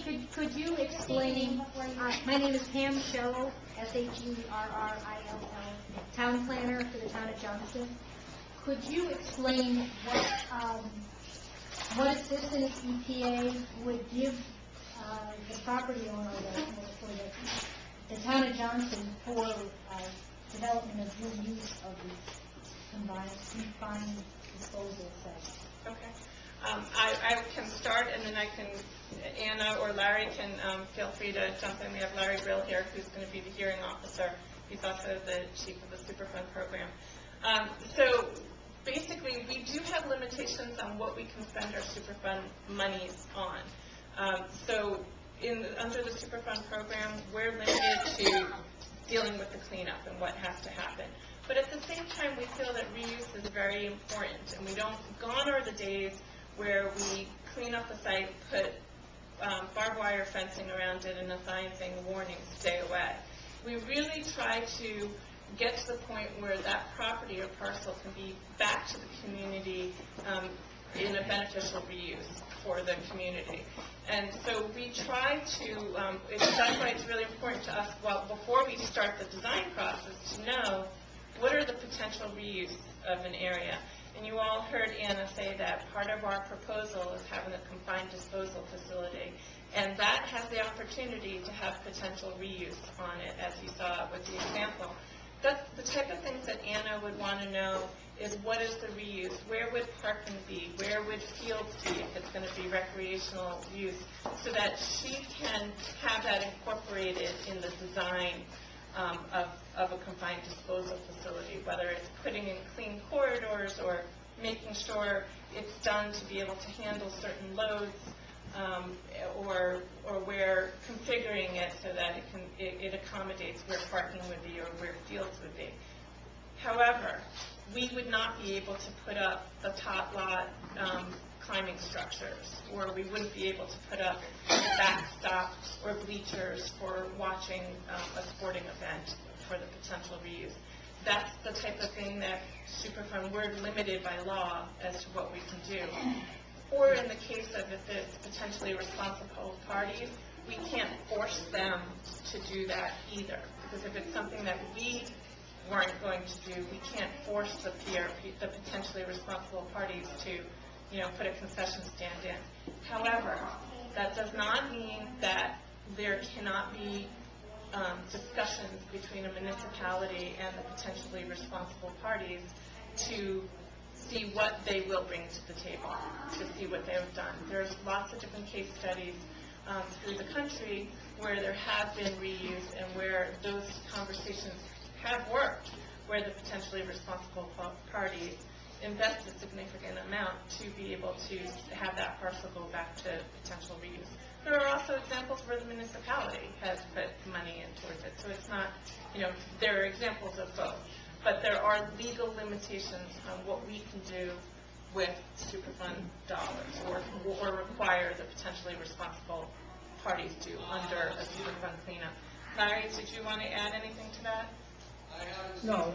could you explain, my name is Pam Sherrill, Sherrill, town planner for the town of Johnston. Could you explain what assistance EPA would give the property owner, the town of Johnston, for development of reuse of these combined disposal sites? Okay. I can start, and then Anna or Larry can feel free to jump in. We have Larry Brill here, who's going to be the hearing officer. He's also the chief of the Superfund program. So basically, we do have limitations on what we can spend our Superfund monies on. So under the Superfund program, we're limited to dealing with the cleanup and what has to happen. But at the same time, we feel that reuse is very important, and gone are the days where we clean up a site, put barbed wire fencing around it, and a sign saying warning, stay away. We really try to get to the point where that property or parcel can be back to the community in a beneficial reuse for the community. And so we try to, that's why it's really important to us, well, before we start the design process, to know what are the potential reuse of an area. And you all heard Anna say that part of our proposal is having a confined disposal facility, and that has the opportunity to have potential reuse on it, as you saw with the example. That's the type of things that Anna would want to know is what is the reuse? Where would parking be? Where would fields be if it's going to be recreational use? So that she can have that incorporated in the design of a confined disposal facility, whether it's putting in clean corridors or making sure it's done to be able to handle certain loads, or where configuring it so that it accommodates where parking would be or where fields would be. However, we would not be able to put up the top lot climbing structures, or we wouldn't be able to put up a backstop or bleachers for watching a sporting event for the potential reuse. That's the type of thing that Superfund, we're limited by law as to what we can do. Or in the case of if it's potentially responsible parties, we can't force them to do that either. Because if it's something that we weren't going to do, we can't force the PRP, the potentially responsible parties, to put a concession stand in. However, that does not mean that there cannot be discussions between a municipality and the potentially responsible parties to see what they will bring to the table, to see what they have done. There's lots of different case studies through the country where there have been reuse and where those conversations have worked, where the potentially responsible parties invest a significant amount to be able to have that parcel go back to potential reuse. There are also examples where the municipality has put money in towards it. So it's not, there are examples of both. But there are legal limitations on what we can do with Superfund dollars or require the potentially responsible parties to under a Superfund cleanup. Larry, did you want to add anything to that? No.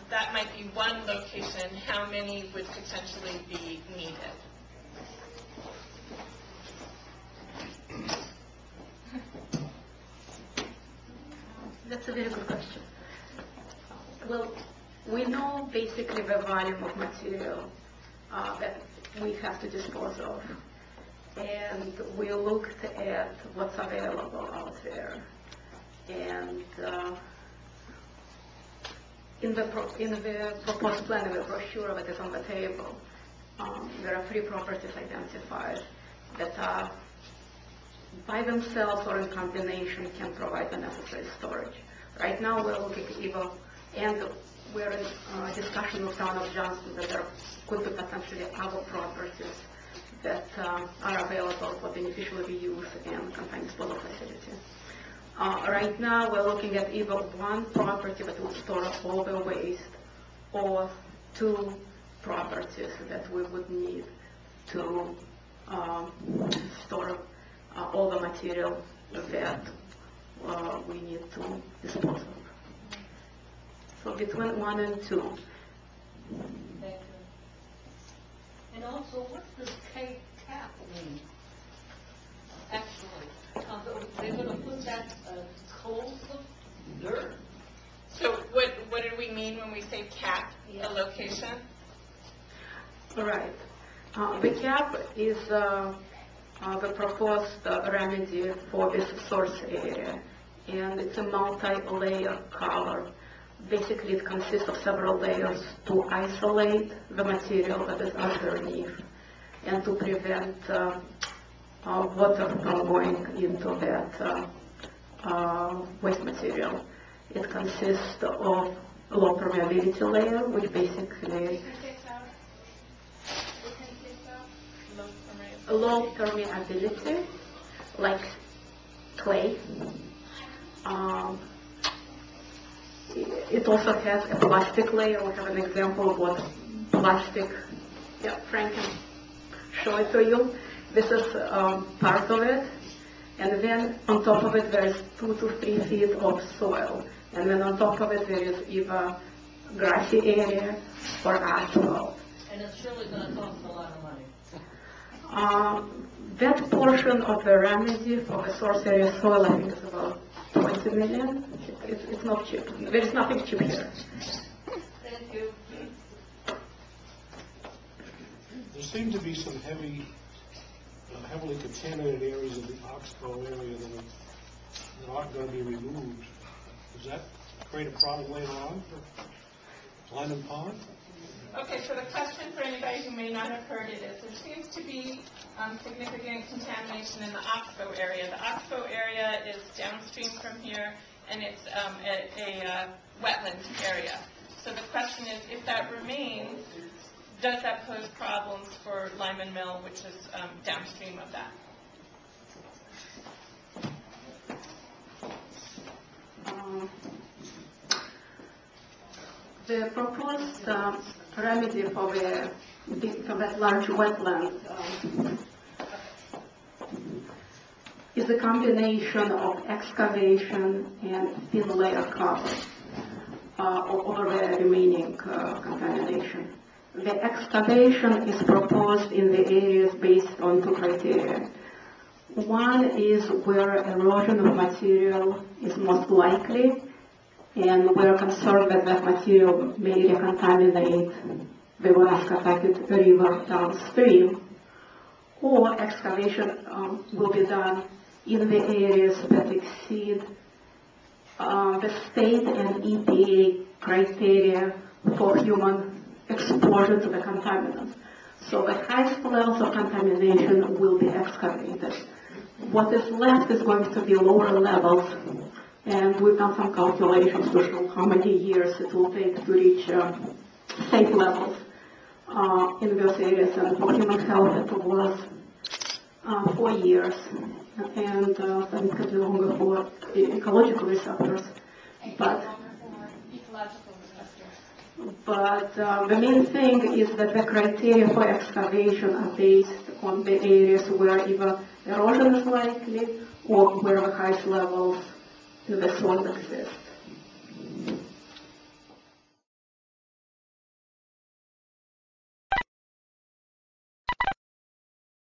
That might be one location. How many would potentially be needed? That's a very good question. Well, we know basically the volume of material that we have to dispose of, and we looked at what's available out there. And in the proposed plan, in the brochure that is on the table, there are 3 properties identified that are by themselves or in combination can provide the necessary storage. Right now we're looking at either, and we're in discussion with town of Johnston that there could be potentially other properties that are available for beneficial reuse and confined disposal facility. Right now we're looking at either one property that will store all the waste or 2 properties that we would need to store all the material that we need to dispose of. So between 1 and 2. Thank you. And also, what's this cap mean? Excellent. They're going to put that cold dirt? So what do we mean when we say cap a location? Right. The cap is the proposed remedy for this source area, and it's a multi-layer cover. Basically, it consists of several layers to isolate the material that is underneath and to prevent water from going into that waste material. It consists of low permeability layer, which basically low permeability, like clay. It also has a plastic layer. We have an example of what plastic, Frank can show it to you. This is part of it. And then on top of it there is 2 to 3 feet of soil. And then on top of it there is either grassy area or asphalt. And it's surely going to cost a lot of money. That portion of the remedy for the source area soil, I think, is about 20 million. It's not cheap. There is nothing cheap here. Thank you. There seem to be some heavily contaminated areas of the Oxbow area that aren't going to be removed. Does that create a problem later on for Lyman Pond? Okay, so the question for anybody who may not have heard it is, there seems to be significant contamination in the Oxbow area. The Oxbow area is downstream from here, and it's a wetland area. So the question is, if that remains, does that pose problems for Lyman Mill, which is downstream of that? The proposed remedy for that large wetland is a combination of excavation and thin layer cover over the remaining contamination. The excavation is proposed in the areas based on 2 criteria. One is where erosion of material is most likely, and we are concerned that that material may recontaminate the Woonasquatucket River downstream, or excavation will be done in the areas that exceed the state and EPA criteria for human exposure to the contaminants. So the highest levels of contamination will be excavated. What is left is going to be lower levels, and we've done some calculations to show how many years it will take to reach safe levels in those areas. And for human health, it was 4 years, and it can be longer for ecological receptors. But the main thing is that the criteria for excavation are based on the areas where either erosion is likely or where the highest levels in the soil exist.